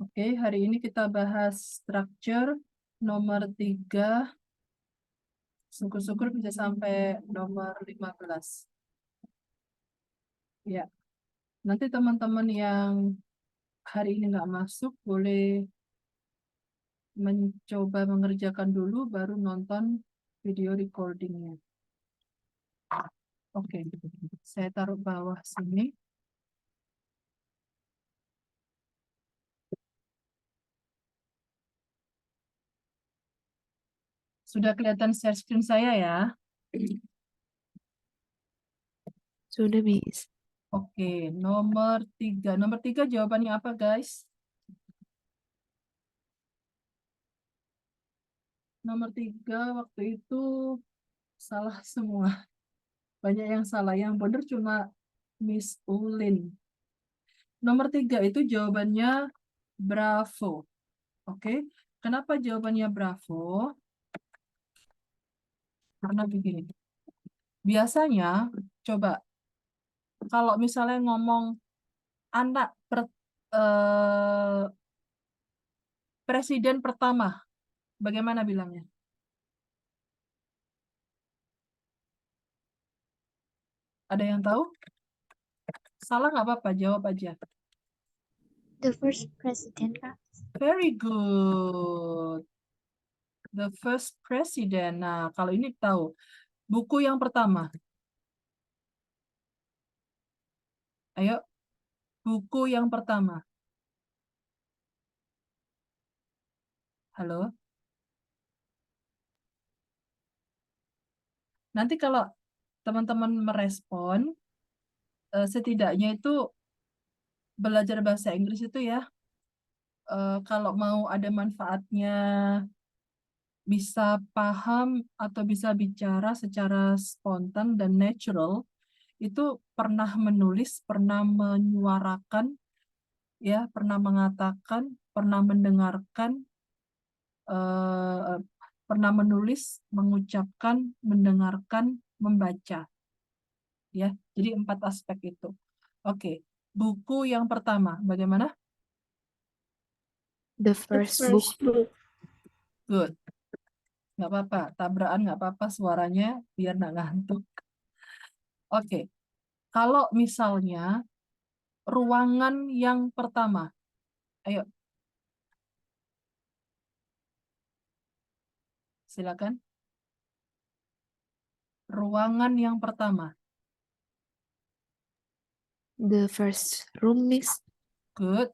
Oke, hari ini kita bahas structure nomor 3. Syukur-syukur bisa sampai nomor 15. Ya, nanti teman-teman yang hari ini nggak masuk boleh mencoba mengerjakan dulu baru nonton video recordingnya. Oke, saya taruh bawah sini. Sudah kelihatan share screen saya ya? Sudah, Miss. Oke, nomor 3. Nomor 3 jawabannya apa, guys? Nomor 3 waktu itu salah semua. Banyak yang salah. Yang benar cuma Miss Ulin. Nomor 3 itu jawabannya Bravo. Oke. Kenapa jawabannya Bravo? Karena begini. Biasanya, coba, kalau misalnya ngomong anak presiden pertama, bagaimana bilangnya? Ada yang tahu? Salah nggak apa-apa, jawab aja. The first president, Kak. Very good. The first president. Nah, kalau ini tahu. Buku yang pertama. Ayo, buku yang pertama. Halo? Nanti kalau teman-teman merespon, setidaknya itu belajar bahasa Inggris itu ya, kalau mau ada manfaatnya, bisa paham atau bisa bicara secara spontan dan natural, itu pernah menulis, pernah menyuarakan, ya, pernah mengatakan, pernah mendengarkan, pernah menulis, mengucapkan, mendengarkan, membaca. Ya, jadi 4 aspek itu. Oke, buku yang pertama, bagaimana? The first book. Good. Nggak apa-apa, tabrakan nggak apa-apa suaranya biar nggak ngantuk. Oke, kalau misalnya ruangan yang pertama, ayo, silakan. Ruangan yang pertama, The first room, Miss. good.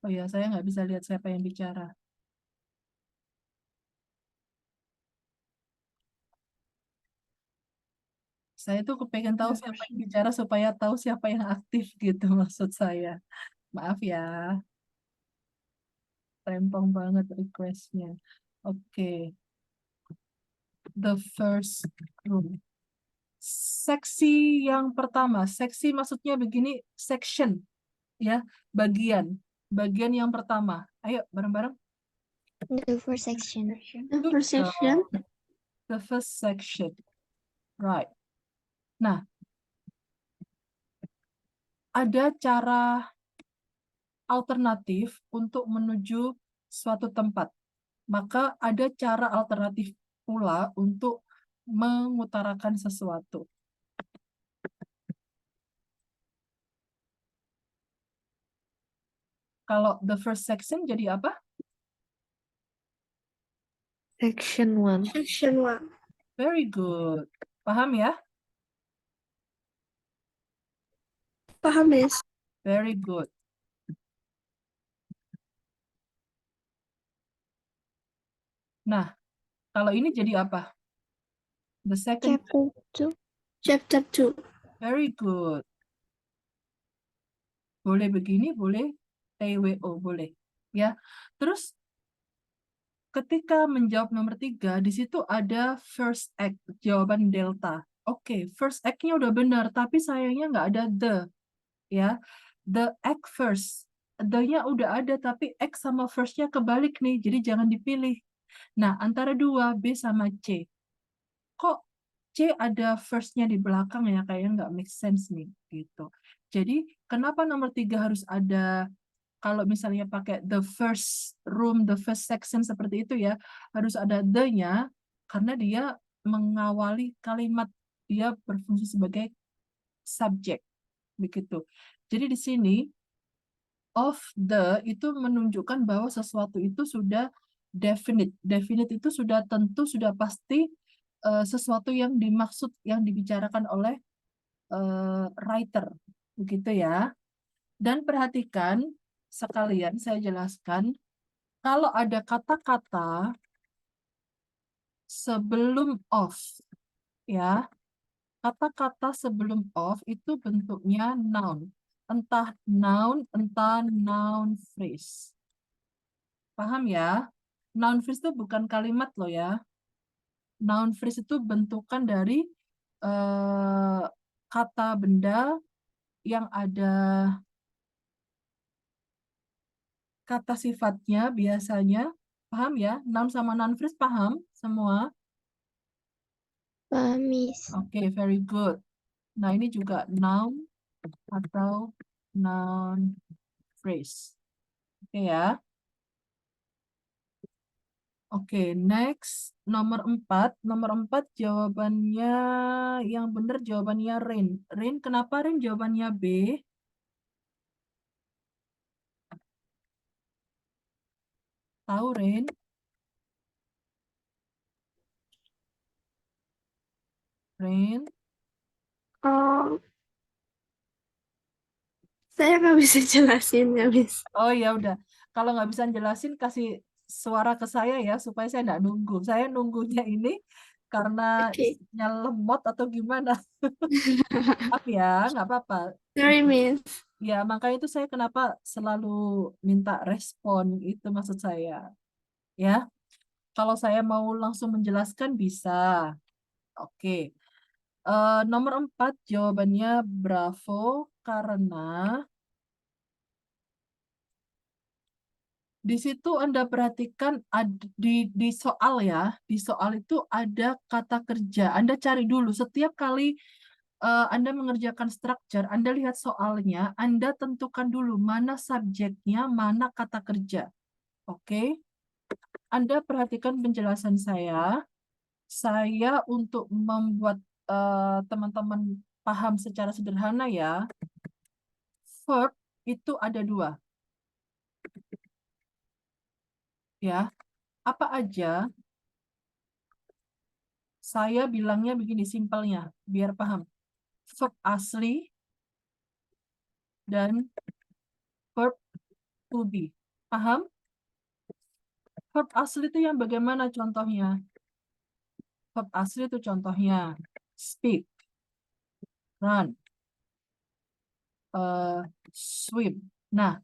Oh ya, saya nggak bisa lihat siapa yang bicara. Saya tuh kepengen tahu siapa yang bicara supaya tahu siapa yang aktif gitu maksud saya. Maaf ya, rempong banget requestnya. Oke, the first room. Seksi yang pertama, seksi maksudnya begini, section, ya, bagian. Bagian yang pertama. Ayo, bareng-bareng. The first section. Good job. The first section. Right. Nah, ada cara alternatif untuk menuju suatu tempat. Maka ada cara alternatif pula untuk mengutarakan sesuatu. Kalau the first section jadi apa? Section 1. Section 1. Very good. Paham ya? Paham, Miss. Very good. Nah, kalau ini jadi apa? The second. Chapter 2. Chapter 2. Very good. Boleh begini, boleh TWO, boleh. Ya. Terus ketika menjawab nomor 3, di situ ada first act, jawaban delta. Oke, first act-nya udah benar, tapi sayangnya nggak ada the. Ya, the act first. The-nya udah ada, tapi act sama first-nya kebalik nih, jadi jangan dipilih. Nah, antara 2, B sama C. Kok C ada first-nya di belakang ya, kayaknya nggak make sense nih, gitu. Jadi, kenapa nomor 3 harus ada kalau misalnya pakai the first room, the first section seperti itu ya, harus ada the-nya karena dia mengawali kalimat, dia berfungsi sebagai subjek begitu. Jadi di sini of the itu menunjukkan bahwa sesuatu itu sudah definite. Definite itu sudah tentu, sudah pasti sesuatu yang dimaksud, yang dibicarakan oleh writer, begitu ya. Dan perhatikan sekalian, saya jelaskan, kalau ada kata-kata sebelum of, ya, kata-kata sebelum of itu bentuknya noun. Entah noun phrase. Paham ya? Noun phrase itu bukan kalimat loh ya. Noun phrase itu bentukan dari kata benda yang ada kata sifatnya biasanya. Paham ya? Noun sama noun phrase paham semua? Paham, Miss. Oke, very good. Nah, ini juga noun atau noun phrase. Oke ya. Oke, next. Nomor 4. Nomor 4 jawabannya yang benar jawabannya Rain. Rain, kenapa Rain jawabannya B? Tahu Rain? Rain? Oh, saya nggak bisa jelasin ya, Miss. Oh ya udah. Kalau nggak bisa jelasin kasih suara ke saya ya supaya saya nggak nunggu. Saya nunggunya ini karena Oke. isinya lemot atau gimana. Maaf ya, nggak apa-apa. Sorry, Miss. Ya, makanya itu saya kenapa selalu minta respon, itu maksud saya. Ya, kalau saya mau langsung menjelaskan bisa. Oke. Nomor 4 jawabannya bravo karena di situ Anda perhatikan di soal ya, di soal itu ada kata kerja. Anda cari dulu setiap kali Anda mengerjakan structure, Anda lihat soalnya, Anda tentukan dulu mana subjeknya, mana kata kerja. Oke? Anda perhatikan penjelasan saya. Saya untuk membuat teman-teman paham secara sederhana ya, verb itu ada 2. Ya, apa aja? Saya bilangnya begini simpelnya, biar paham. Verb asli dan verb to be. Paham? Verb asli itu yang bagaimana contohnya? Verb asli itu contohnya speak, run, swim. Nah,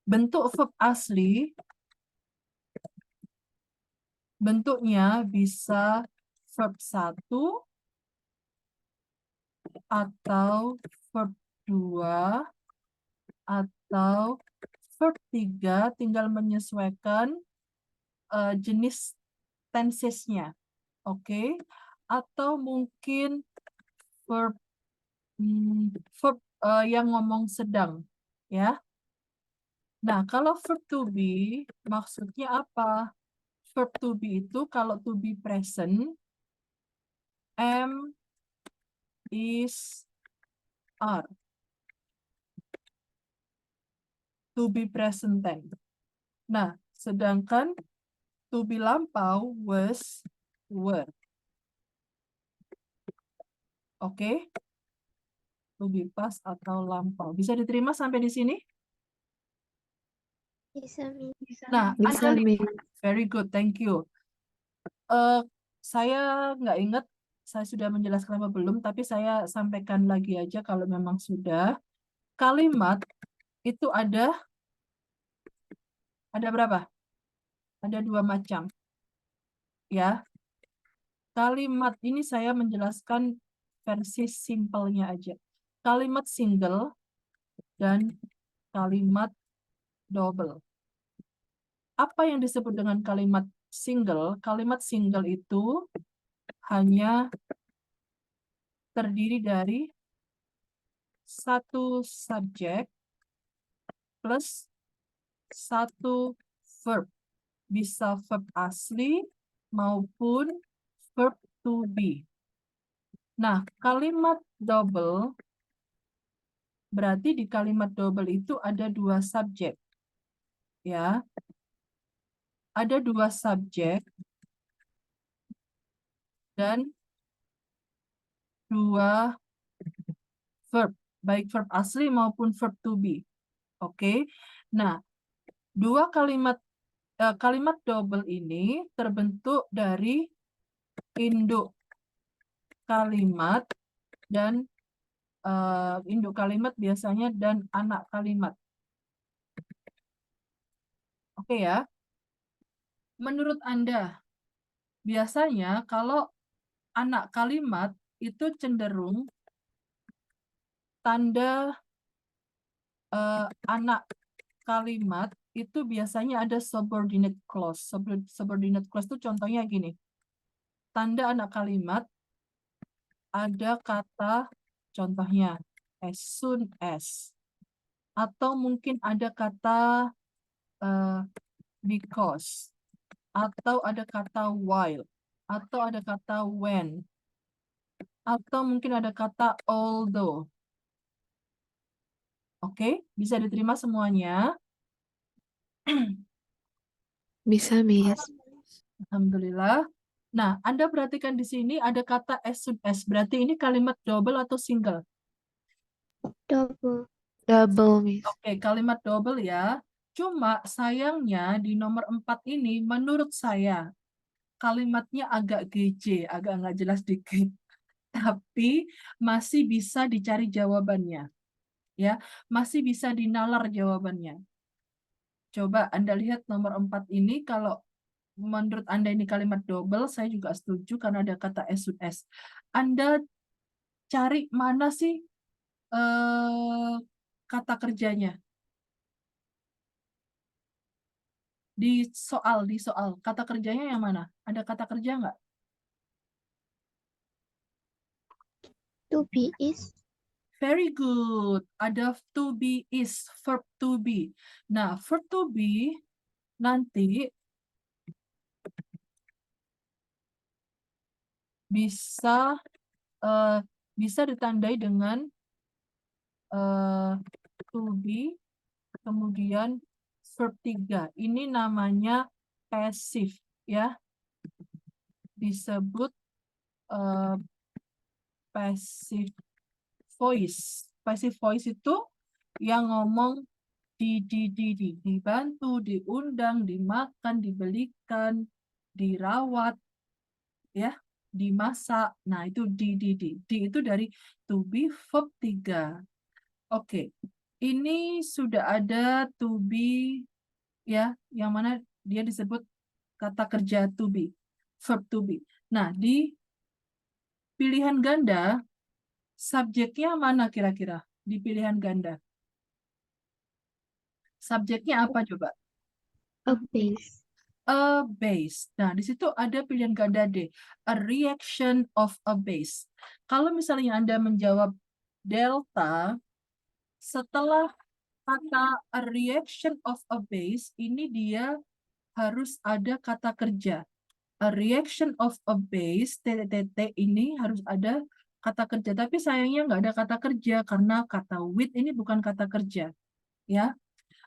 bentuk verb asli bentuknya bisa verb 1 atau verb 2 atau verb 3, tinggal menyesuaikan jenis tensesnya. Oke. Atau mungkin verb yang ngomong sedang ya. Nah, kalau verb to be maksudnya apa? Verb to be itu kalau to be present am, is, are. To be present tense. Nah, sedangkan to be lampau was, were. Oke? To be past atau lampau. Bisa diterima sampai di sini? Bisa, Miss. Nah, Bisa, Anda Miss. very good, thank you. Saya nggak ingat saya sudah menjelaskan apa belum, tapi saya sampaikan lagi aja kalau memang sudah. Kalimat itu ada berapa? Ada 2 macam. Ya. Kalimat ini saya menjelaskan versi simpelnya aja. Kalimat single dan kalimat double. Apa yang disebut dengan kalimat single? Kalimat single itu hanya terdiri dari satu subjek plus satu verb. Bisa verb asli maupun verb to be. Nah, kalimat double berarti di kalimat double itu ada dua subjek. Ya. Ada dua subjek dan dua verb, baik verb asli maupun verb to be. Oke. Nah, dua kalimat double ini terbentuk dari induk kalimat dan induk kalimat biasanya dan anak kalimat. Oke ya. Menurut Anda, biasanya kalau anak kalimat itu cenderung tanda anak kalimat itu biasanya ada subordinate clause. Subordinate clause itu contohnya gini. Tanda anak kalimat ada kata contohnya as soon as. Atau mungkin ada kata because. Atau ada kata while. Atau ada kata when. Atau mungkin ada kata although. Oke, bisa diterima semuanya. Bisa, Miss. Alhamdulillah. Nah, Anda perhatikan di sini ada kata as soon as. Berarti ini kalimat double atau single? Double. Double, Miss. Oke, kalimat double ya. Cuma sayangnya di nomor 4 ini menurut saya kalimatnya agak GJ, agak nggak jelas dikit. Tapi masih bisa dicari jawabannya. Ya, masih bisa dinalar jawabannya. Coba Anda lihat nomor 4 ini, kalau menurut Anda ini kalimat double, saya juga setuju karena ada kata as soon as. Anda cari mana sih kata kerjanya? Di soal, kata kerjanya yang mana? Ada kata kerja nggak? To be is. Very good. Ada to be is, verb to be. Nah, verb to be nanti bisa bisa ditandai dengan to be, kemudian verb 3. Ini namanya passive, ya. Disebut passive voice. Passive voice itu yang ngomong dibantu, diundang, dimakan, dibelikan, dirawat, ya, dimasak. Nah, itu di itu dari to be verb 3. Oke. Ini sudah ada to be, ya, yang mana dia disebut kata kerja to be, verb to be. Nah, di pilihan ganda subjeknya mana kira-kira di pilihan ganda? Subjeknya apa coba? A base. A base. Nah, di situ ada pilihan ganda D. A reaction of a base. Kalau misalnya Anda menjawab delta, setelah kata a reaction of a base, ini dia harus ada kata kerja. A reaction of a base, ini harus ada kata kerja. Tapi sayangnya nggak ada kata kerja, karena kata with ini bukan kata kerja. Ya,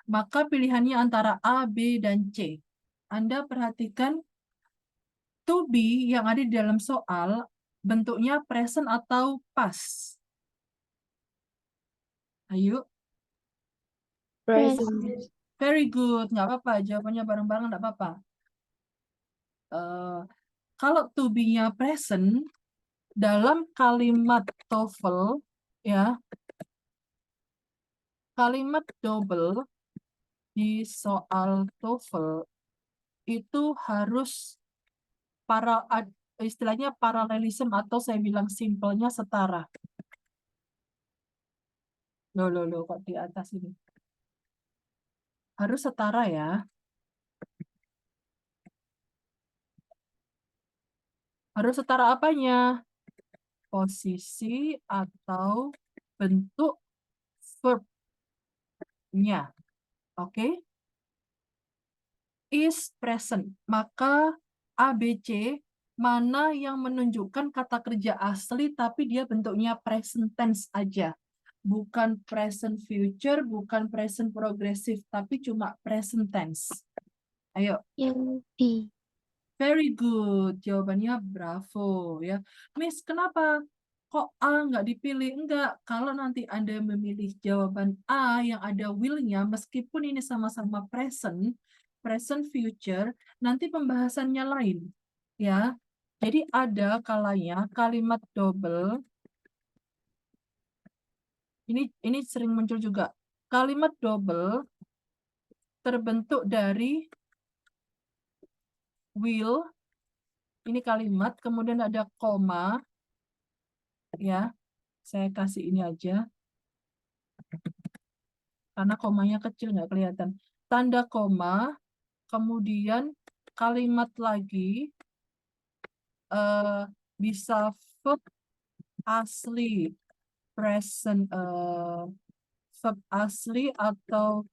maka pilihannya antara A, B, dan C. Anda perhatikan to be yang ada di dalam soal bentuknya present atau past. Ayo. Present. Very good. Nggak apa-apa. Jawabannya bareng-bareng nggak apa-apa. Kalau to be-nya present, dalam kalimat TOEFL, ya, kalimat double di soal TOEFL itu harus istilahnya paralelism atau saya bilang simpelnya setara. Loh, kok di atas ini? Harus setara ya. Harus setara apanya? Posisi atau bentuk verb-nya. Oke? is present. Maka ABC mana yang menunjukkan kata kerja asli tapi dia bentuknya present tense aja. Bukan present future, bukan present progressive, tapi cuma present tense. Ayo. Yang B. Very good. Jawabannya bravo ya. Miss, kenapa kok A nggak dipilih? Enggak. Kalau nanti Anda memilih jawaban A yang ada will-nya, meskipun ini sama-sama present, present future, nanti pembahasannya lain. Ya. Jadi ada kalanya kalimat double. Ini sering muncul juga. Kalimat double terbentuk dari will, ini kalimat, kemudian ada koma, ya. Saya kasih ini aja, karena komanya kecil nggak kelihatan. Tanda koma, kemudian kalimat lagi, bisa verb asli, present, verb asli atau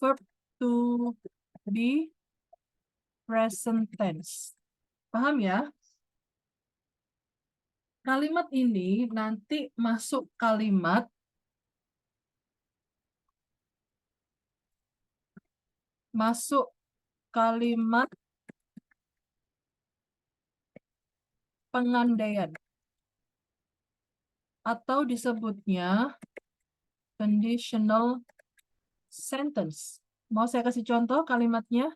verb to be present tense. Paham ya? Kalimat ini nanti masuk kalimat pengandaian atau disebutnya conditional sentence. Mau saya kasih contoh kalimatnya?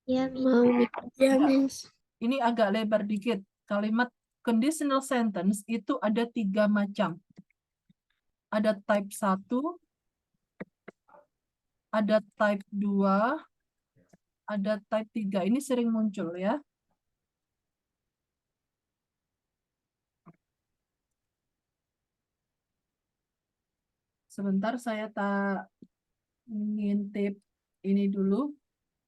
Ya, Miss. Mau, Miss. Ya, Ya. Miss. Ini agak lebar dikit. Kalimat conditional sentence itu ada 3 macam. Ada type 1, ada type 2, ada type 3. Ini sering muncul ya. Sebentar saya tak ngintip ini dulu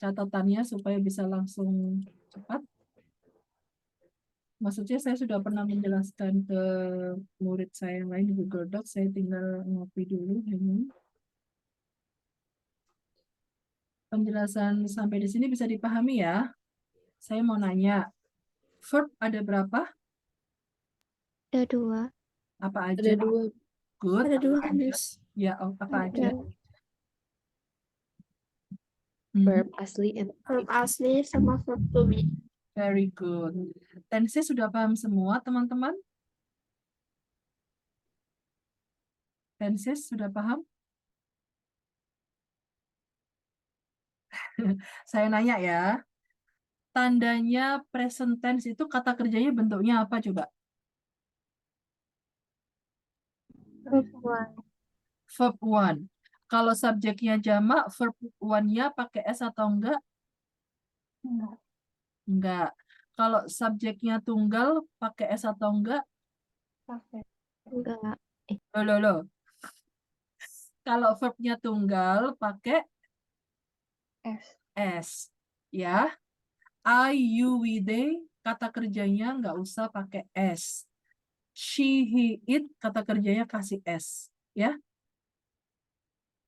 catatannya supaya bisa langsung cepat. Maksudnya saya sudah pernah menjelaskan ke murid saya yang lain di Google Docs, saya tinggal ngopi dulu. Penjelasan sampai di sini bisa dipahami ya? Saya mau nanya, verb ada berapa? Ada 2. Apa Ada aja? 2. Good. Ada 2, Apa aja? Miss. Ya, apa aja? Ada Verb asli and verb asli sama verb to be. Very good. Tense sudah paham semua, teman-teman? Tense sudah paham? Saya nanya ya. Tandanya present tense itu kata kerjanya bentuknya apa coba? Verb 1. Verb one. Kalau subjeknya jamak, verb one-nya pakai S atau enggak? Enggak. Kalau subjeknya tunggal, pakai S atau enggak? Enggak. Loh. Kalau verbnya tunggal, pakai S. Ya. I, you, we, they, kata kerjanya nggak usah pakai S. She, he, it, kata kerjanya kasih S. Ya.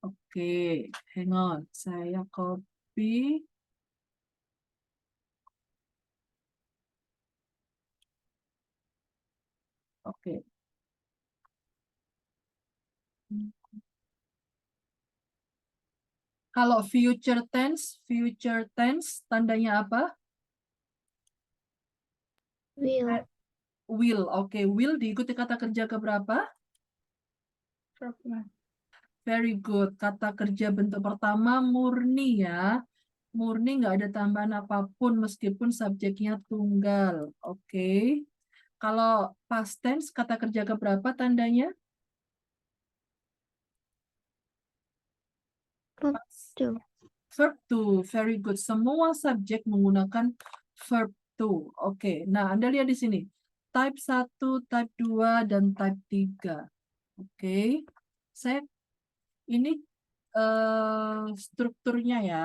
Oke, hang on. Saya copy. Oke. Kalau future tense tandanya apa? Will. Will. Oke, will diikuti kata kerja keberapa? Very good. Kata kerja bentuk pertama murni ya. Murni nggak ada tambahan apapun meskipun subjeknya tunggal. Oke. Kalau past tense kata kerja keberapa tandanya? Verb 2. Verb to. Very good. Semua subjek menggunakan verb to. Oke. Nah, Anda lihat di sini. Type 1, type 2, dan type 3. Oke. Ini strukturnya ya.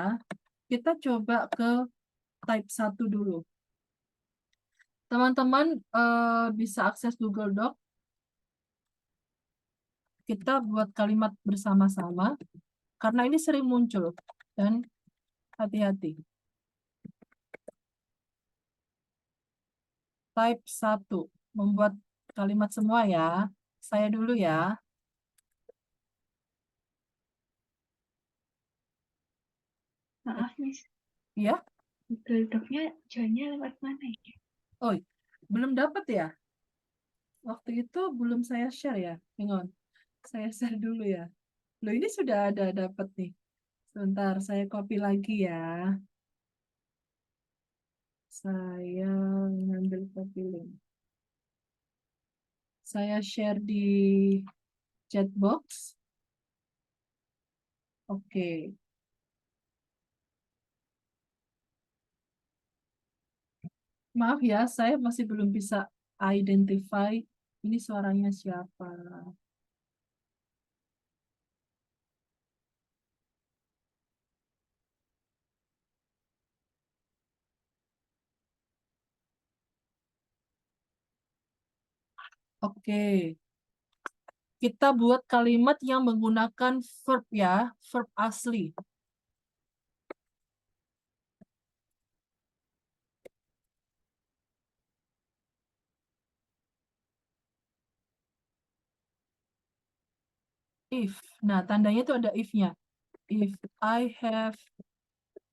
Kita coba ke type 1 dulu. Teman-teman bisa akses Google Doc. Kita buat kalimat bersama-sama. Karena ini sering muncul. Dan hati-hati. Type 1. Membuat kalimat semua ya. Saya dulu ya. Maaf, Miss. Ya. Google Doc-nya join-nya lewat mana ya? Oh, belum dapat ya? Waktu itu belum saya share ya. Hang on. Saya share dulu ya. Loh, ini sudah ada dapat nih. Sebentar, saya copy lagi ya. Saya ngambil copy link. Saya share di chat box. Oke. Maaf ya, saya masih belum bisa identify ini suaranya siapa. Oke. Kita buat kalimat yang menggunakan verb ya, verb asli. If. Nah, tandanya itu ada if-nya. If I have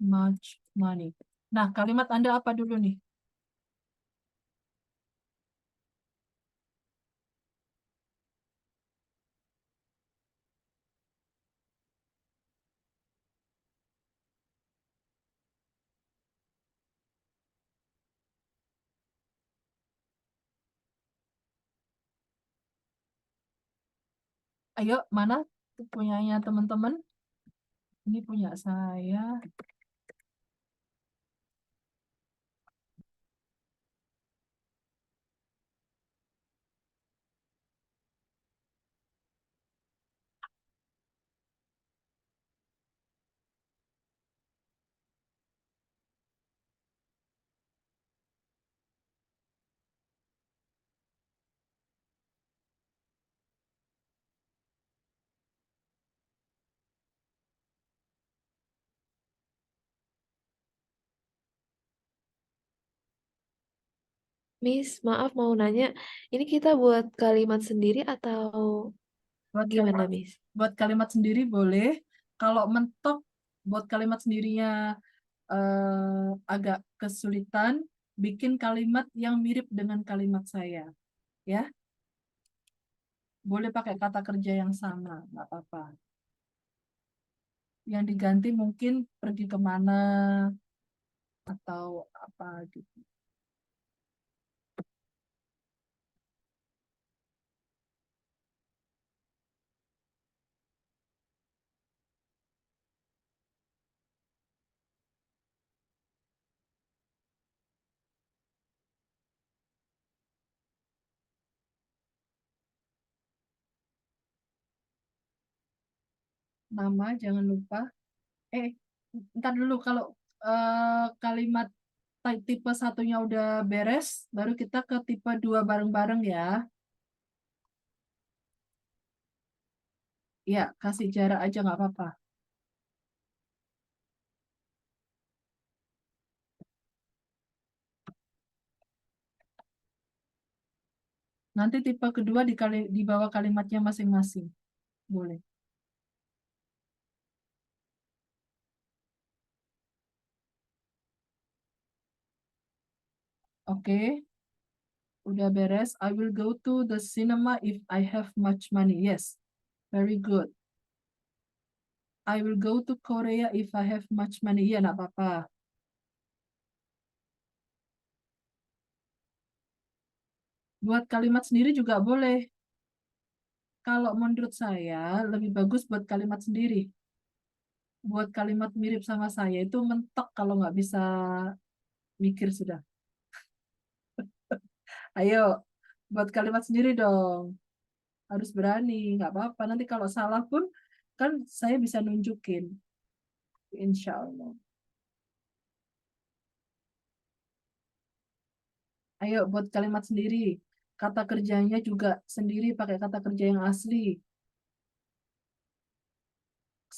much money. Nah, kalimat Anda apa dulu nih? Ayo, mana punyanya teman-teman? Ini punya saya. Miss, maaf mau nanya, ini kita buat kalimat sendiri atau Buat gimana, kalimat, Miss? buat kalimat sendiri boleh. Kalau mentok buat kalimat sendirinya agak kesulitan, bikin kalimat yang mirip dengan kalimat saya. Ya, boleh pakai kata kerja yang sama, nggak apa-apa. Yang diganti mungkin pergi kemana atau apa gitu. Nama jangan lupa. Eh, ntar dulu kalau kalimat tipe satunya udah beres, baru kita ke tipe 2 bareng-bareng ya. Ya, kasih jarak aja nggak apa-apa. Nanti tipe kedua di bawah kalimatnya masing-masing. Boleh. Oke, udah beres. I will go to the cinema if I have much money. Yes, very good. I will go to Korea if I have much money. Iya, nggak apa-apa. Buat kalimat sendiri juga boleh. Kalau menurut saya, lebih bagus buat kalimat sendiri. Buat kalimat mirip sama saya itu mentok kalau nggak bisa mikir sudah. Ayo, buat kalimat sendiri dong. Harus berani, nggak apa-apa. Nanti kalau salah pun, kan saya bisa nunjukin. Insya Allah. Ayo, buat kalimat sendiri. Kata kerjanya juga sendiri pakai kata kerja yang asli.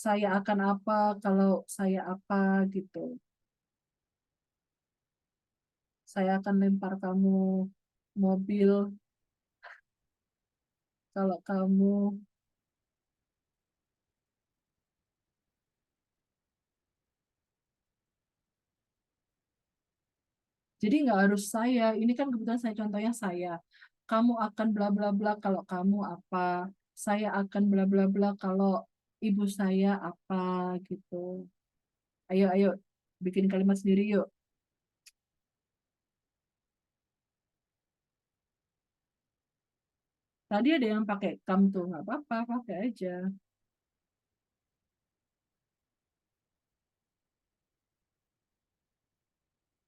saya akan apa, kalau saya apa gitu. Saya akan lempar kamu mobil kalau kamu jadi nggak harus saya. Ini kan kebetulan saya contohnya saya. Kamu akan bla bla bla kalau kamu apa. Saya akan bla bla bla kalau ibu saya apa gitu. Ayo ayo bikin kalimat sendiri yuk. Tadi ada yang pakai kam tuh nggak apa-apa, pakai aja.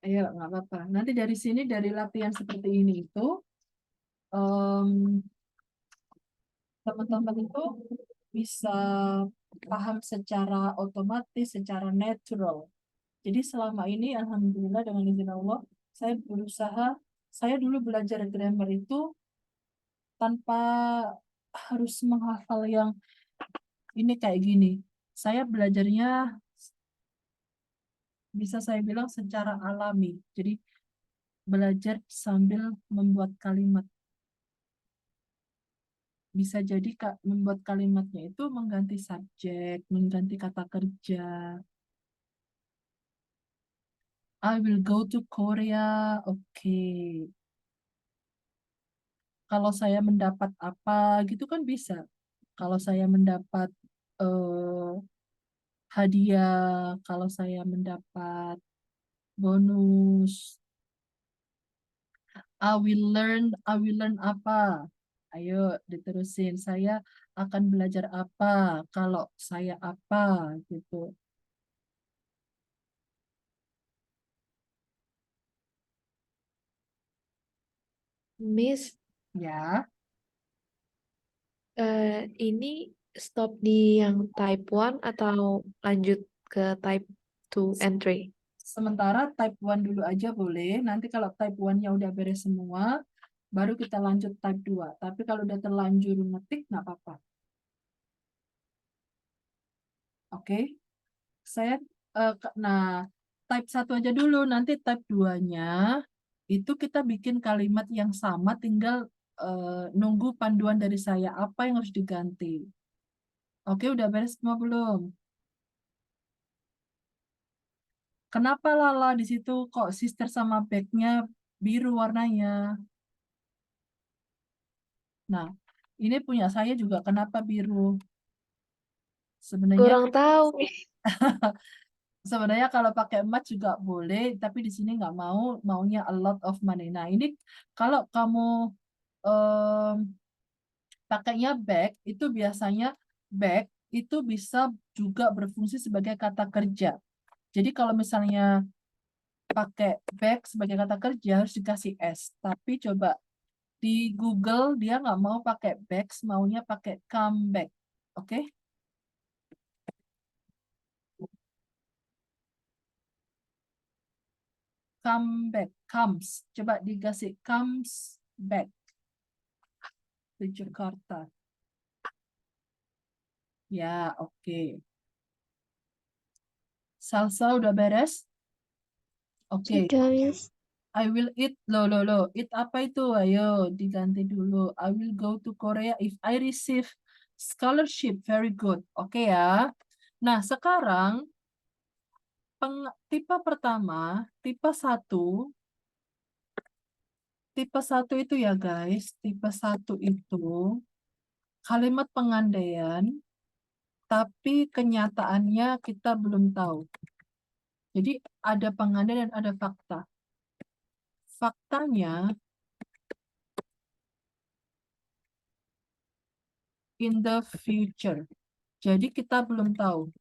Ayo nggak apa-apa. Nanti dari sini dari latihan seperti ini itu em, teman-teman itu bisa paham secara otomatis, secara natural. Jadi selama ini, alhamdulillah dengan izin Allah, saya berusaha, saya dulu belajar grammar itu tanpa harus menghafal yang ini kayak gini. Saya belajarnya bisa saya bilang secara alami. Jadi belajar sambil membuat kalimat. Bisa jadi Kak, membuat kalimatnya itu mengganti subjek, mengganti kata kerja. I will go to Korea. Oke. Kalau saya mendapat apa gitu kan bisa. Kalau saya mendapat eh, hadiah, kalau saya mendapat bonus, I will learn apa? Ayo diterusin. Saya akan belajar apa kalau saya apa gitu. Miss, Ya, ini stop di yang type 1 atau lanjut ke type 2 and 3? sementara type 1 dulu aja boleh. Nanti kalau type 1-nya udah beres semua, baru kita lanjut type 2. Tapi kalau udah terlanjur ngetik, nggak apa-apa. Oke? Saya, nah, type 1 aja dulu. Nanti type 2-nya, itu kita bikin kalimat yang sama, tinggal nunggu panduan dari saya. Apa yang harus diganti? Oke, udah beres semua belum? Kenapa Lala di situ kok sister sama bag-nya biru warnanya? Nah, ini punya saya juga kenapa biru? Sebenarnya Kurang tahu. sebenarnya kalau pakai emas juga boleh, tapi di sini nggak mau, maunya a lot of money. Nah, ini kalau kamu em, pakainya bag, itu biasanya bag itu bisa juga berfungsi sebagai kata kerja. Jadi kalau misalnya pakai bag sebagai kata kerja harus dikasih S. Tapi coba di Google dia nggak mau pakai bags, maunya pakai comeback. Oke? Comeback, comes. Coba dikasih comes back to Jakarta. Ya, oke. Salsa udah beres? Oke. Sudah, Miss. I will eat. Loh. Eat apa itu? Ayo, diganti dulu. I will go to Korea if I receive scholarship. Very good. Oke ya. Nah, sekarang tipe pertama, tipe satu itu ya guys, tipe satu itu kalimat pengandaian, tapi kenyataannya kita belum tahu. Jadi ada pengandaian dan ada fakta. Faktanya, in the future. Jadi kita belum tahu.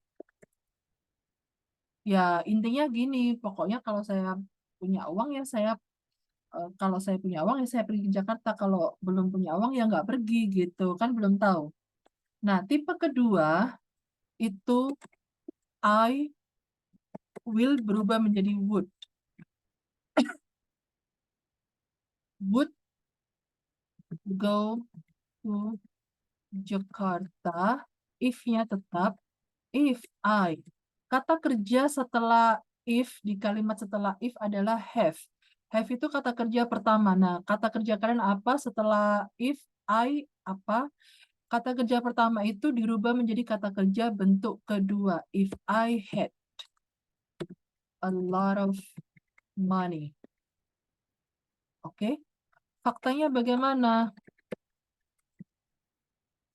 Ya intinya gini, pokoknya kalau saya punya uang ya kalau saya punya uang ya saya pergi ke Jakarta. Kalau belum punya uang ya nggak pergi gitu, kan belum tahu. Nah, tipe kedua itu I will berubah menjadi would. Would go to Jakarta if-nya tetap If I. Kata kerja setelah if, di kalimat setelah if adalah have. Have itu kata kerja pertama. Nah, kata kerja kalian apa setelah if, I, apa? Kata kerja pertama itu dirubah menjadi kata kerja bentuk kedua. If I had a lot of money. Oke. Faktanya bagaimana?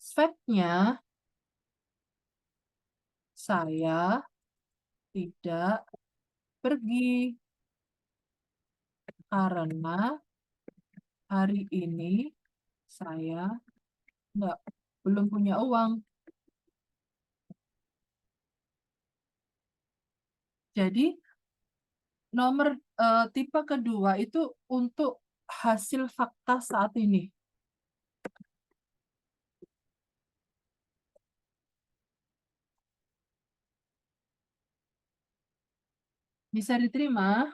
Fact-nya, saya tidak pergi karena hari ini saya belum punya uang. Jadi nomor tipe kedua itu untuk hasil fakta saat ini. Bisa diterima?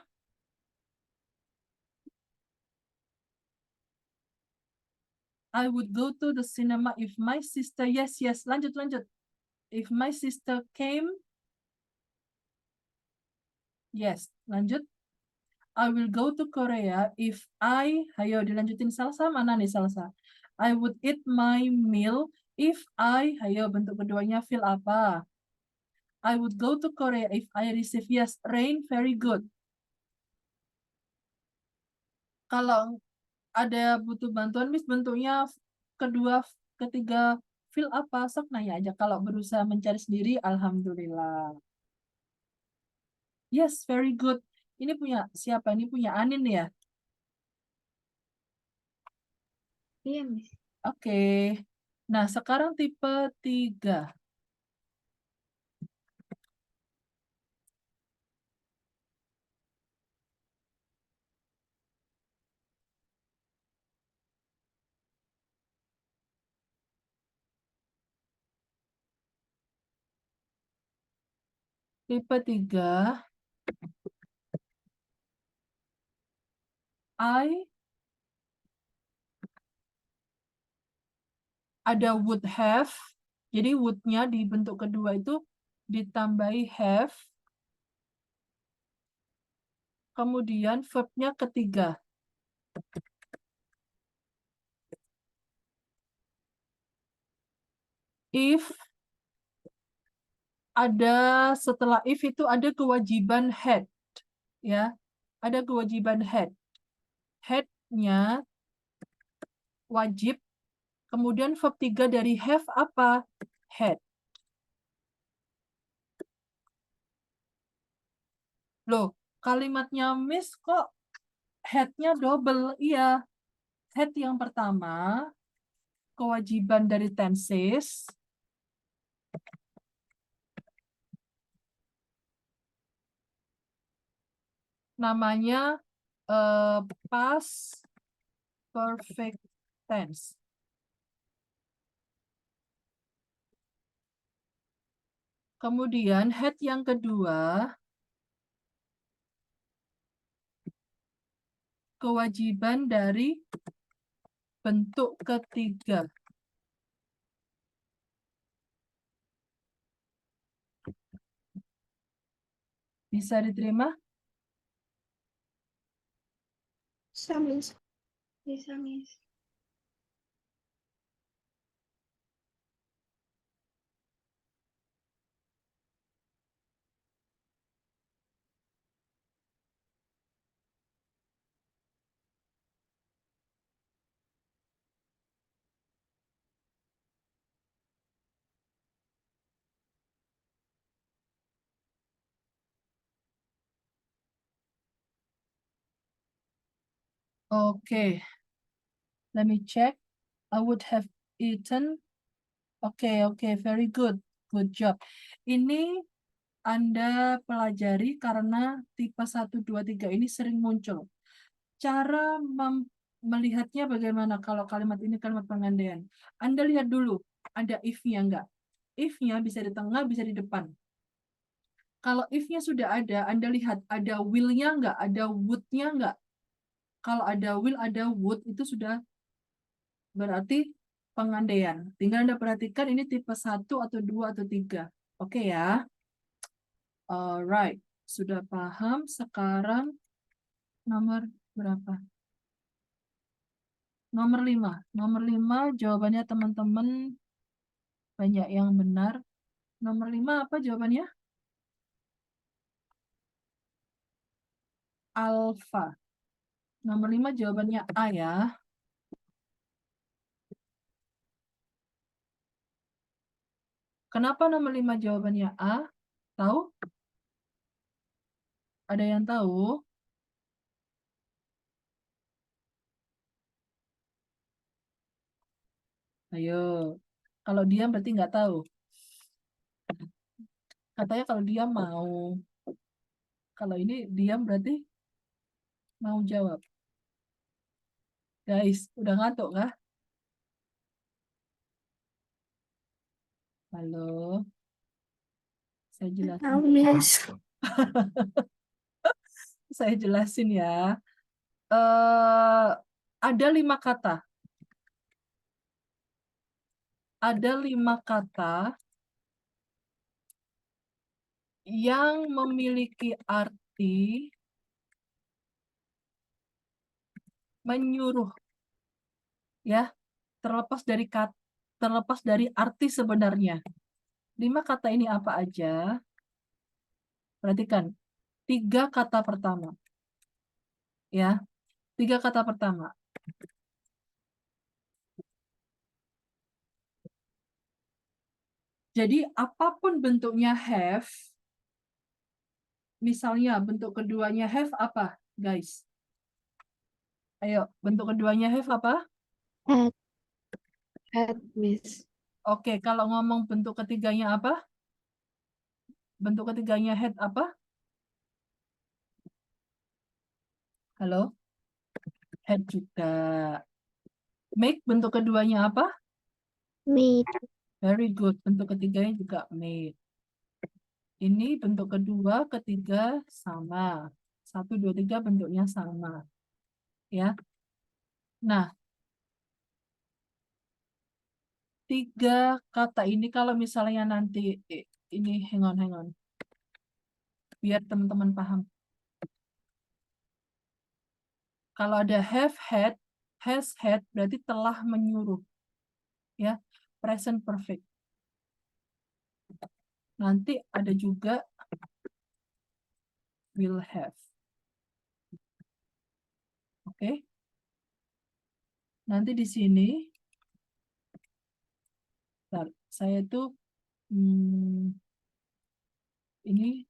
I would go to the cinema if my sister, yes, lanjut. If my sister came, yes, lanjut. I will go to Korea if ayo dilanjutin salsa, mana nih salsa? I would eat my meal if ayo bentuk keduanya feel apa? I would go to Korea if I receive, yes, rain, very good. Kalau ada butuh bantuan, Miss, bentuknya kedua, ketiga, feel apa? Sok nanya aja. Kalau berusaha mencari sendiri, alhamdulillah. Yes, very good. Ini punya siapa? Ini punya Anin ya? Iya, Miss. Oke. Nah, sekarang tipe 3. Tipe 3. Ada would have. Jadi would-nya di bentuk kedua itu ditambahi have. Kemudian verb-nya ketiga. If ada setelah if itu ada kewajiban had, ya, ada kewajiban had. Had-nya wajib. Kemudian verb 3 dari have apa? Had. Loh, kalimatnya Miss kok had-nya double? Iya, had yang pertama kewajiban dari tenses. Namanya past perfect tense. Kemudian had yang kedua kewajiban dari bentuk ketiga. Bisa diterima? Bisa, Miss. Bisa, Miss. Oke. Let me check. I would have eaten. Oke, very good. Good job. Ini Anda pelajari karena tipe 1, 2, 3 ini sering muncul. Cara melihatnya bagaimana kalau kalimat ini kalimat pengandaian? Anda lihat dulu, ada if-nya enggak? If-nya bisa di tengah, bisa di depan. Kalau if-nya sudah ada, Anda lihat ada will-nya enggak? Ada would-nya enggak? Kalau ada will, ada would, itu sudah berarti pengandaian. Tinggal Anda perhatikan ini tipe 1 atau 2 atau 3. Oke ya. Alright. Sudah paham. Sekarang nomor berapa? Nomor 5. Nomor 5 jawabannya teman-teman banyak yang benar. Nomor 5 apa jawabannya? Alfa. Nomor 5 jawabannya A ya. Kenapa nomor 5 jawabannya A? Tahu? Ada yang tahu? Ayo. Kalau diam berarti nggak tahu. Katanya kalau dia mau. Kalau ini diam berarti mau jawab. Guys, udah ngantuk kah? Halo. Saya jelasin. Tahu, Miss. Saya jelasin ya. Ada 5 kata. Ada 5 kata yang memiliki arti menyuruh, ya, terlepas dari arti sebenarnya. 5 kata ini apa aja? Perhatikan, 3 kata pertama, ya, 3 kata pertama. Jadi apapun bentuknya have, misalnya bentuk keduanya have apa, guys? Ayo, bentuk keduanya have apa? Had. Had, Miss. Oke, kalau ngomong bentuk ketiganya apa? Bentuk ketiganya had apa? Halo? Had juga. Make bentuk keduanya apa? Made. Very good. Bentuk ketiganya juga made. Ini bentuk kedua, ketiga sama. 1, 2, 3 bentuknya sama. Ya. Nah, 3 kata ini kalau misalnya nanti ini hang on. Biar teman-teman paham. Kalau ada have had, has had berarti telah menyuruh. Ya. Present perfect. Nanti ada juga will have. Oke. Nanti di sini bentar, saya tuh ini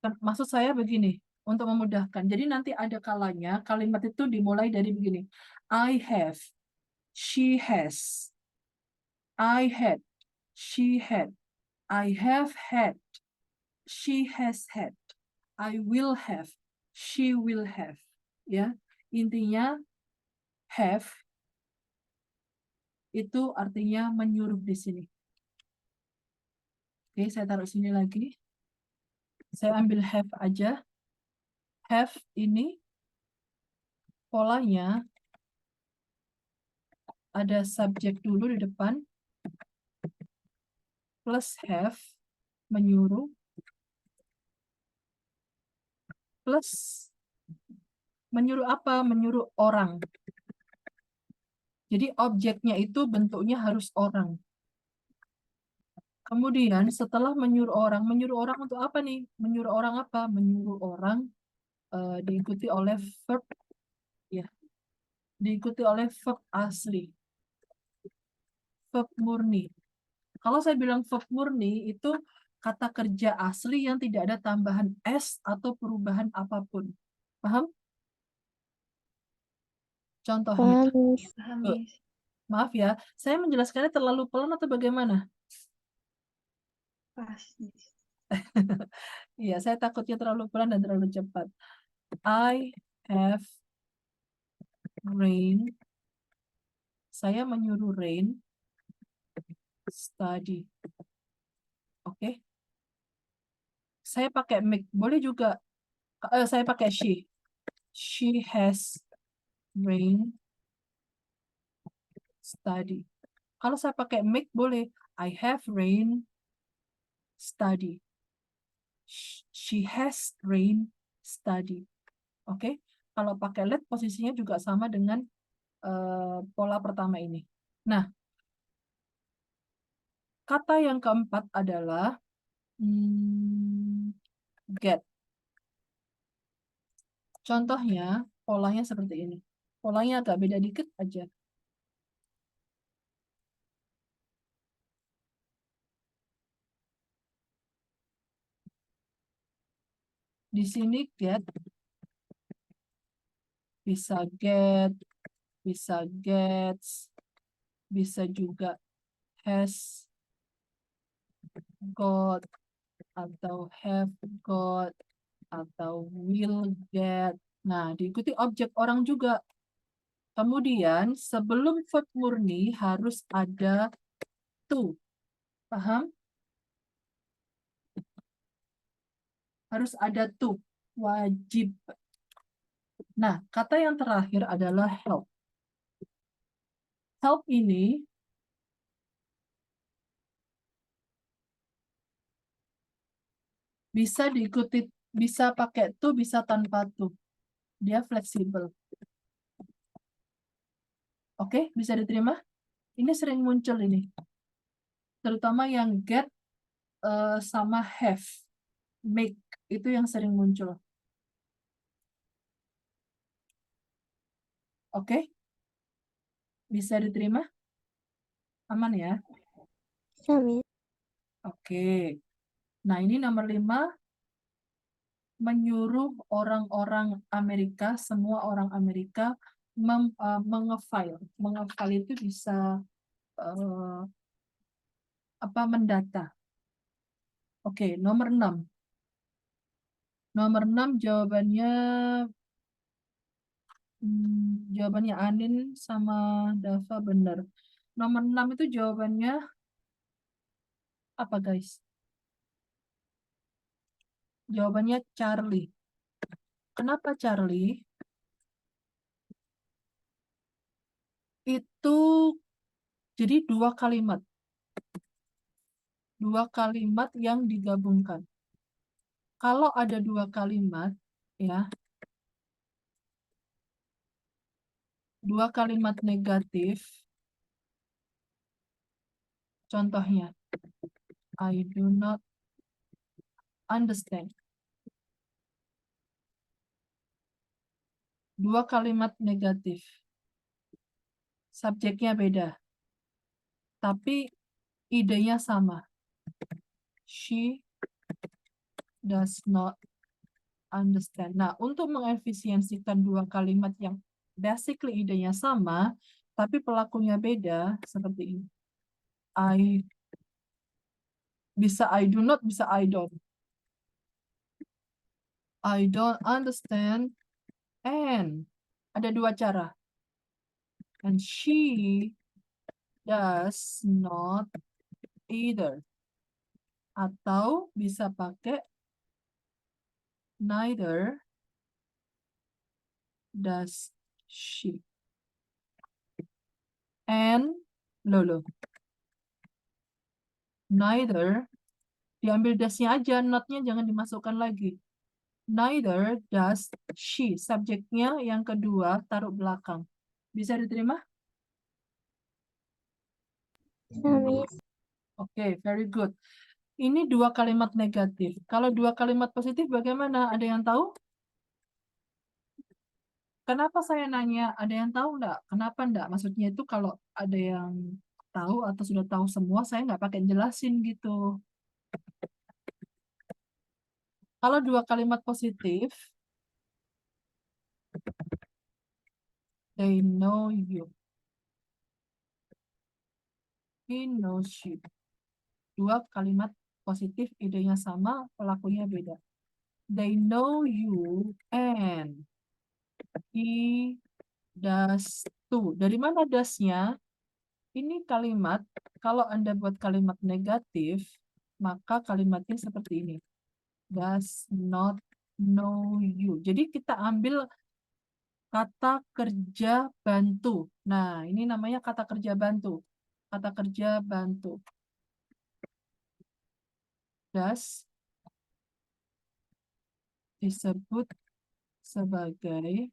maksud saya begini, untuk memudahkan. Jadi nanti ada kalanya kalimat itu dimulai dari begini. I have, she has, I had, she had, I have had, she has had, I will have, she will have. Ya, intinya have itu artinya menyuruh di sini. Oke, saya taruh sini lagi. Saya ambil have aja. Have ini polanya ada subjek dulu di depan, plus have, menyuruh, plus menyuruh apa? Menyuruh orang. Jadi objeknya itu bentuknya harus orang. Kemudian setelah menyuruh orang untuk apa nih? Menyuruh orang apa? Menyuruh orang diikuti oleh verb, ya, diikuti oleh verb asli, verb murni. Kalau saya bilang verb murni itu kata kerja asli yang tidak ada tambahan s atau perubahan apapun. Paham? Contohnya, Paham, Miss. maaf ya, saya menjelaskannya terlalu pelan atau bagaimana? Pas, Miss. Iya, saya takutnya terlalu pelan dan terlalu cepat. I have Rain. Saya menyuruh Rain study. Oke. Saya pakai make. Boleh juga. Saya pakai she. She has rain study. Kalau saya pakai make boleh. I have rain study. She has rain study. Oke. Kalau pakai let posisinya juga sama dengan pola pertama ini. Nah, kata yang keempat adalah get. Contohnya, polanya seperti ini. Polanya agak beda dikit aja. Di sini get, bisa get, bisa gets, bisa juga has got, atau have got, atau will get. Nah, diikuti objek orang juga. Kemudian, sebelum verb murni harus ada to. Paham? Harus ada to. Wajib. Nah, kata yang terakhir adalah help. Help ini bisa diikuti, bisa pakai to, bisa tanpa to. Dia fleksibel. Oke, bisa diterima? Ini sering muncul ini. Terutama yang get sama have. Make, itu yang sering muncul. Oke? Bisa diterima? Aman ya? Sami. Oke. Nah, ini nomor 5. Menyuruh orang-orang Amerika, semua orang Amerika, mengefile. Mengefile itu bisa mendata. Oke, nomor 6. Nomor 6 jawabannya jawabannya Anin sama Dava benar. Nomor 6 itu jawabannya apa, guys? Jawabannya Charlie. Kenapa Charlie? Itu jadi dua kalimat. Dua kalimat yang digabungkan. Kalau ada dua kalimat, ya, dua kalimat negatif, contohnya, I do not understand. Dua kalimat negatif. Subjeknya beda. Tapi idenya sama. She does not understand. Nah, untuk mengefisiensikan dua kalimat yang basically idenya sama, tapi pelakunya beda, seperti ini. Bisa I do not, bisa I don't. I don't understand, and ada dua cara. And she does not either. Atau bisa pakai neither does she. And lolo. Neither, diambil dasnya aja, not-nya jangan dimasukkan lagi. Neither does she. Subjeknya yang kedua taruh belakang. Bisa diterima? Sami. Oke, very good. Ini dua kalimat negatif. Kalau dua kalimat positif bagaimana? Ada yang tahu? Kenapa saya nanya? Ada yang tahu enggak? Kenapa enggak? Maksudnya itu kalau ada yang tahu atau sudah tahu semua, saya nggak pakai jelasin gitu. Kalau dua kalimat positif, they know you. He knows you. Dua kalimat positif, idenya sama, pelakunya beda. They know you and he does too. Dari mana does-nya? Ini kalimat, kalau Anda buat kalimat negatif, maka kalimatnya seperti ini. Does not know you. Jadi kita ambil kata kerja bantu. Nah, ini namanya kata kerja bantu. Kata kerja bantu. Das disebut sebagai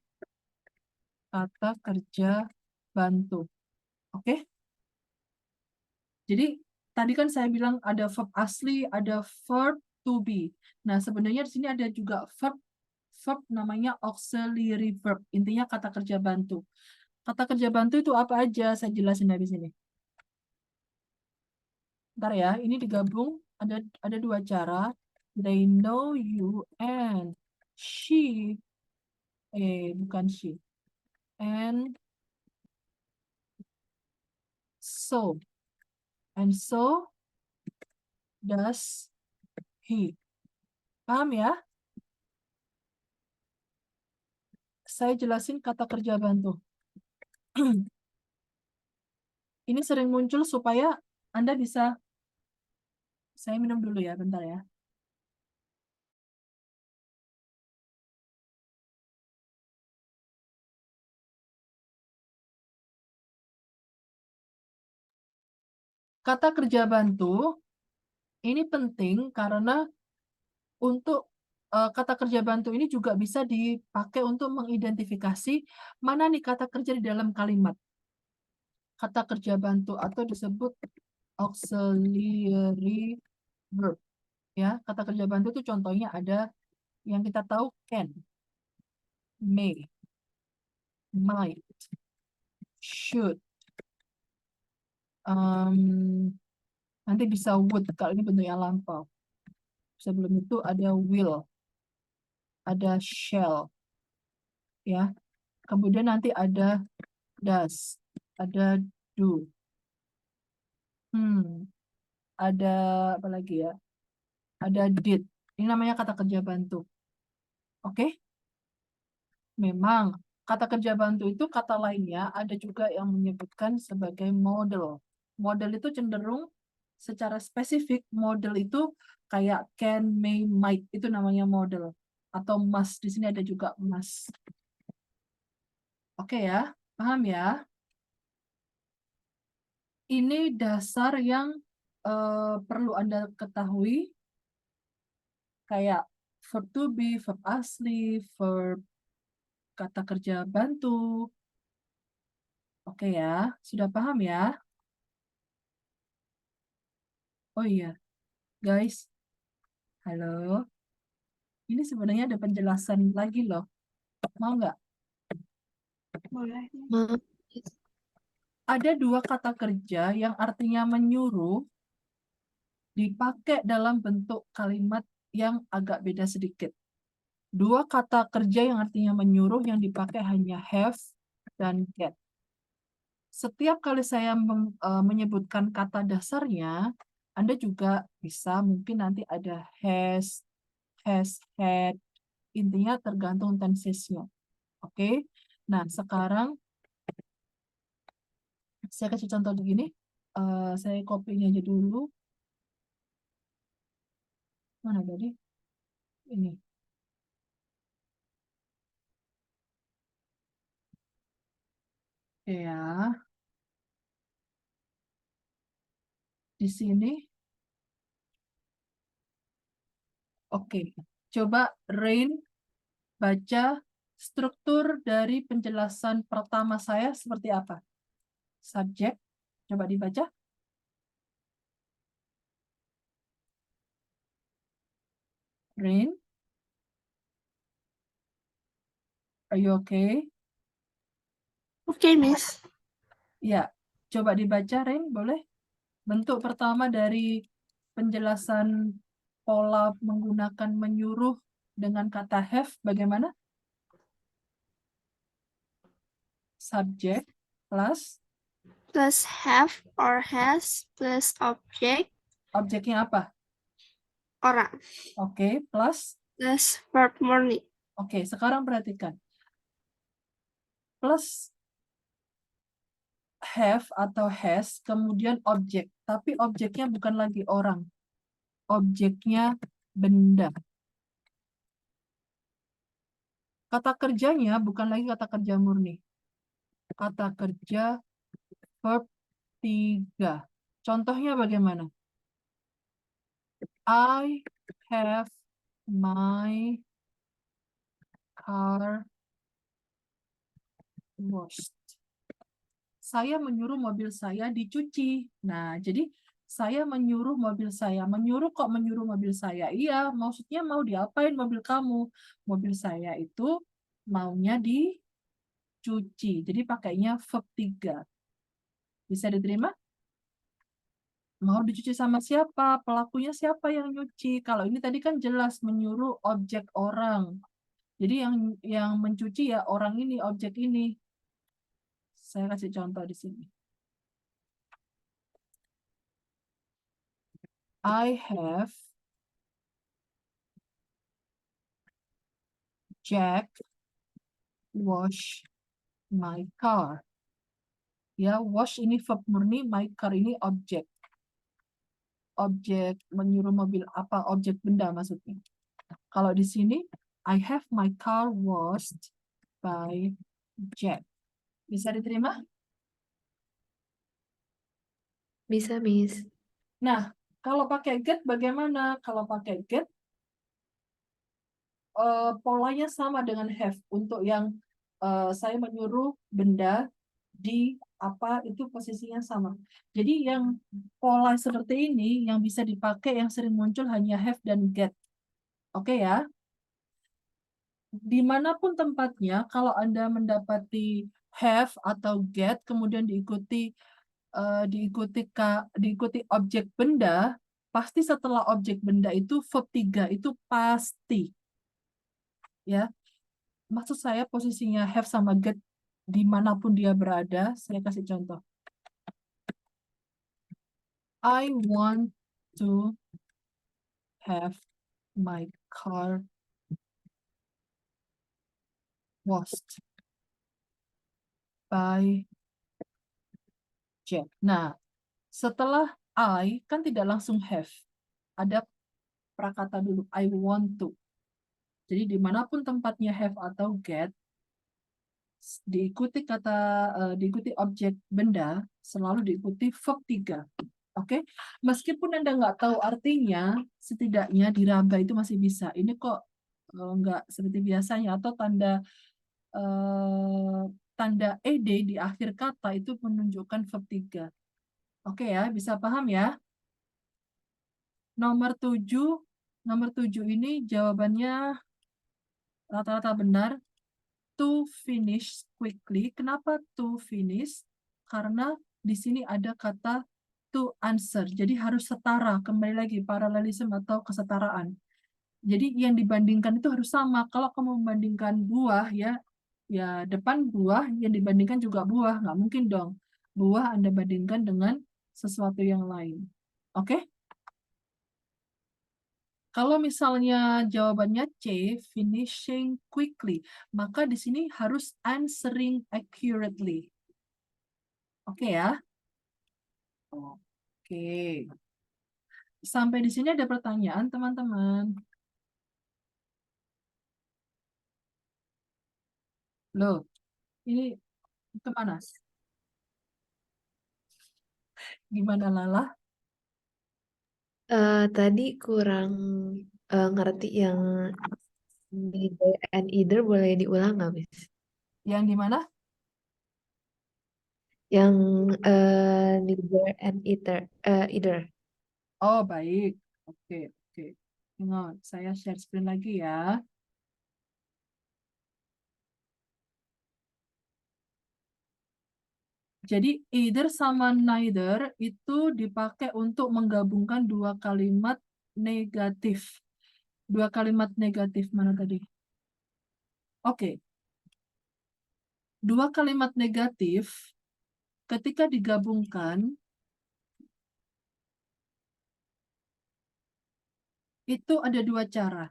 kata kerja bantu. Oke? Jadi, tadi kan saya bilang ada verb asli, ada verb to be. Nah, sebenarnya di sini ada juga verb namanya auxiliary verb. Intinya kata kerja bantu. Kata kerja bantu itu apa aja? Saya jelasin dari sini. Ntar ya, ini digabung ada dua cara. They know you and she. Bukan she. And so. And so does he. Paham ya? Saya jelasin kata kerja bantu. Ini sering muncul supaya Anda bisa, saya minum dulu ya, bentar ya. Kata kerja bantu ini penting karena untuk kata kerja bantu ini juga bisa dipakai untuk mengidentifikasi mana nih kata kerja di dalam kalimat. Kata kerja bantu atau disebut auxiliary verb. Ya, kata kerja bantu itu contohnya ada yang kita tahu can, may, might, should, nanti bisa would kalau ini bentuknya lampau. Sebelum itu ada will, ada shall, ya. Kemudian nanti ada does, ada do, ada apa lagi ya? Ada did. Ini namanya kata kerja bantu. Oke? Memang kata kerja bantu itu kata lainnya ada juga yang menyebutkan sebagai model. Model itu cenderung secara spesifik, model itu kayak can, may, might, itu namanya model. Atau must, di sini ada juga must. Oke ya, paham ya? Ini dasar yang perlu Anda ketahui, kayak verb to be, verb asli, verb kata kerja bantu. Oke ya, sudah paham ya? Oh iya, guys. Halo. Ini sebenarnya ada penjelasan lagi loh. Mau nggak? Boleh. Mau. Ada dua kata kerja yang artinya menyuruh dipakai dalam bentuk kalimat yang agak beda sedikit. Dua kata kerja yang artinya menyuruh yang dipakai hanya have dan get. Setiap kali saya menyebutkan kata dasarnya, Anda juga bisa mungkin nanti ada has, had, intinya tergantung tensesnya. Oke? Nah, sekarang saya kasih contoh begini. Saya copy aja dulu. Mana tadi? Ini. Ya. Di sini. Oke. Coba Rain baca struktur dari penjelasan pertama saya seperti apa? Subjek. Coba dibaca. Rain. Are you okay? Oke, Miss. Ya. Coba dibaca, Rain. Boleh? Bentuk pertama dari penjelasan pola menggunakan menyuruh dengan kata have bagaimana? Subjek plus Plus have or has plus object objeknya apa? orang Oke, plus. plus verb morning. Oke, sekarang perhatikan. Plus have atau has, kemudian objek. Tapi objeknya bukan lagi orang. Objeknya benda. Kata kerjanya bukan lagi kata kerja murni. Kata kerja verb 3. Contohnya bagaimana? I have my car washed. Saya menyuruh mobil saya dicuci. Nah, jadi saya menyuruh mobil saya. Menyuruh kok menyuruh mobil saya? Iya, maksudnya mau diapain mobil kamu? Mobil saya itu maunya dicuci. Jadi pakainya verb 3. Bisa diterima? Mau dicuci sama siapa? Pelakunya siapa yang nyuci? Kalau ini tadi kan jelas menyuruh objek orang. Jadi yang mencuci ya orang ini, objek ini. Saya kasih contoh di sini. I have Jack wash my car. Ya, wash ini verb murni, my car ini objek. Objek menyuruh mobil apa? Objek benda maksudnya. Kalau di sini, I have my car washed by Jack. Bisa diterima? Bisa, Miss. Nah, kalau pakai get bagaimana? Kalau pakai get, polanya sama dengan have. Untuk yang saya menyuruh benda di apa itu posisinya sama. Jadi yang pola seperti ini yang bisa dipakai yang sering muncul hanya have dan get. Oke ya. Dimanapun tempatnya, kalau Anda mendapati have atau get, kemudian diikuti diikuti objek benda, pasti setelah objek benda itu verb 3 itu pasti. Ya, maksud saya posisinya have sama get dimanapun dia berada. Saya kasih contoh. I want to have my car washed by Jack. Nah, setelah I kan tidak langsung have. Ada prakata dulu, I want to. Jadi dimanapun tempatnya have atau get, diikuti objek benda, selalu diikuti verb 3. Oke, meskipun Anda nggak tahu artinya, setidaknya diraba itu masih bisa. Ini kok nggak seperti biasanya, atau tanda ed di akhir kata itu menunjukkan verb 3. Oke ya, bisa paham ya? Nomor 7 ini jawabannya rata-rata benar. To finish quickly. Kenapa to finish? Karena di sini ada kata to answer. Jadi harus setara. Kembali lagi paralelisme atau kesetaraan. Jadi yang dibandingkan itu harus sama. Kalau kamu membandingkan buah ya depan buah yang dibandingkan juga buah. Nggak mungkin dong. Buah Anda bandingkan dengan sesuatu yang lain. Oke? Kalau misalnya jawabannya C, finishing quickly, maka di sini harus answering accurately. Oke ya? Oke. Sampai di sini ada pertanyaan, teman-teman. Loh, ini kemana? Gimana, Lala? Tadi kurang ngerti yang neither and either, boleh diulang nggak, Miss? Yang di mana? Yang neither and either. Oh, baik. Oke, oke. Tengok, saya share screen lagi ya. Jadi either sama neither itu dipakai untuk menggabungkan dua kalimat negatif. Dua kalimat negatif mana tadi? Oke. Dua kalimat negatif ketika digabungkan itu ada dua cara.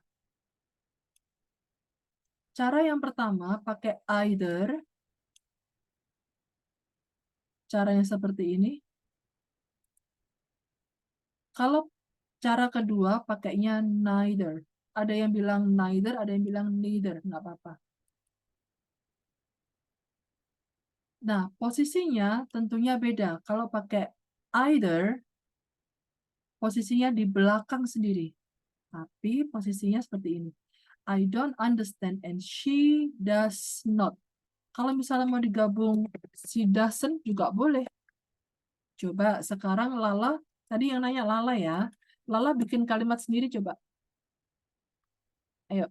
Cara yang pertama pakai either. Caranya seperti ini. Kalau cara kedua pakainya neither. Ada yang bilang neither, ada yang bilang neither. Nggak apa-apa. Nah, posisinya tentunya beda. Kalau pakai either, posisinya di belakang sendiri. Tapi posisinya seperti ini. I don't understand and she does not. Kalau misalnya mau digabung she doesn't juga boleh. Coba sekarang Lala, tadi yang nanya Lala ya. Lala bikin kalimat sendiri coba. Ayo.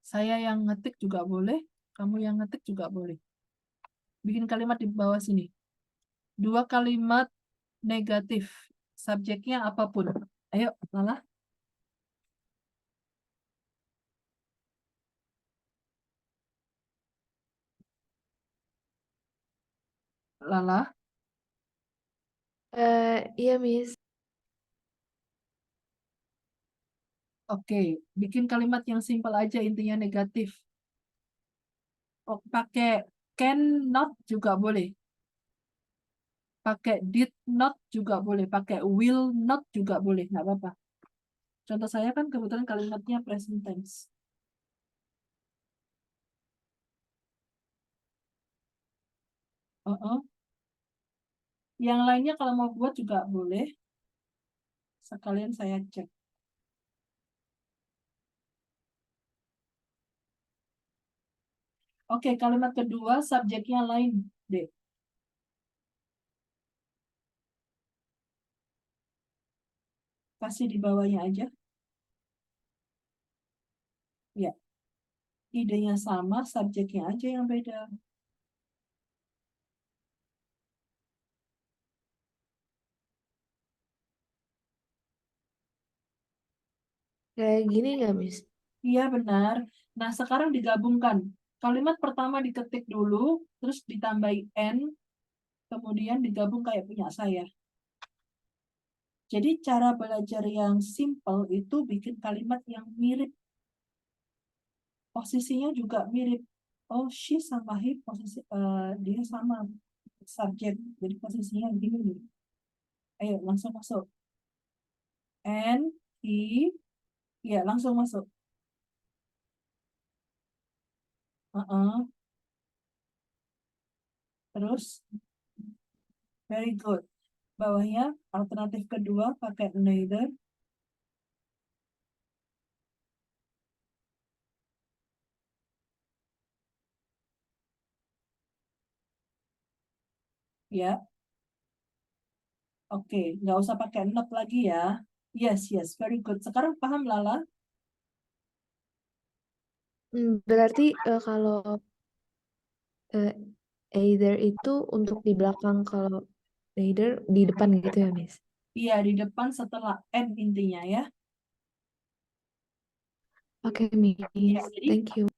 Saya yang ngetik juga boleh, kamu yang ngetik juga boleh. Bikin kalimat di bawah sini. 2 kalimat negatif. Subjeknya apapun. Ayo, Lala. Lala. Iya, Miss. Oke, bikin kalimat yang simpel aja, intinya negatif. Oh, pakai cannot juga boleh. Pakai did not juga boleh. Pakai will not juga boleh. Nggak apa-apa. Contoh saya kan kebetulan kalimatnya present tense. Yang lainnya kalau mau buat juga boleh. Sekalian saya cek. Oke, kalimat kedua subjeknya lain, deh. Kasih di bawahnya aja. Ya. Idenya sama, subjeknya aja yang beda. Kayak gini nggak, Miss? Iya, benar. Nah, sekarang digabungkan. Kalimat pertama diketik dulu, terus ditambahi N, kemudian digabung kayak punya saya. Jadi cara belajar yang simple itu bikin kalimat yang mirip. Posisinya juga mirip. Oh, she sama he, dia sama subjek. Jadi posisinya gini nih. Ayo, langsung masuk. And, he, ya langsung masuk. Terus, very good. Bawahnya, alternatif kedua pakai neither. Ya, oke. Nggak usah pakai not lagi ya. Yes, yes, very good. Sekarang paham, Lala? Berarti kalau eh, either itu untuk di belakang, kalau neither di depan gitu ya, Miss? Iya, di depan setelah N intinya ya. Oke, Miss. Ya, jadi Thank you.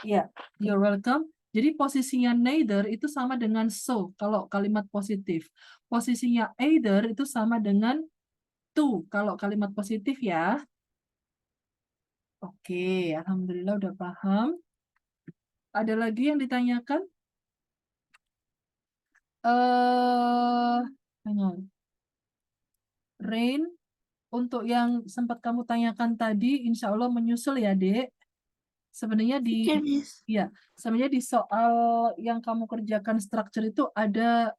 ya, you're welcome. Jadi posisinya neither itu sama dengan so kalau kalimat positif. Posisinya either itu sama dengan to kalau kalimat positif ya. Oke, alhamdulillah udah paham. Ada lagi yang ditanyakan? Hang on. Rain, untuk yang sempat kamu tanyakan tadi, insya Allah menyusul ya, Dek. Sebenarnya Oke, Miss. ya, sebenarnya di soal yang kamu kerjakan struktur itu ada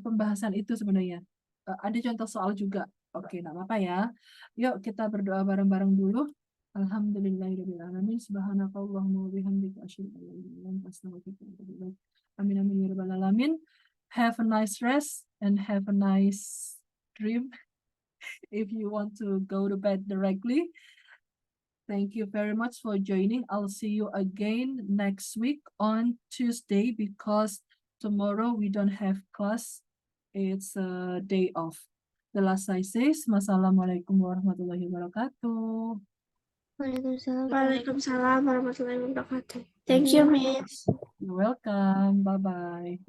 pembahasan itu sebenarnya. Ada contoh soal juga. Oke, enggak apa-apa ya. Yuk kita berdoa bareng-bareng dulu. Alhamdulillahirrahmanirrahim. Subhanakallahumma wa bihamdika asyhadu an la ilaha illa anta astaghfiruka wa atubu ilaik. Amin amin ya rabbal alamin. Have a nice rest and have a nice dream if you want to go to bed directly. Thank you very much for joining. I'll see you again next week on Tuesday because tomorrow we don't have class. It's a day off. The last I say, Wassalamualaikum warahmatullahi wabarakatuh. Waalaikumsalam warahmatullahi wabarakatuh. Thank you, Miss. You're welcome. Bye-bye.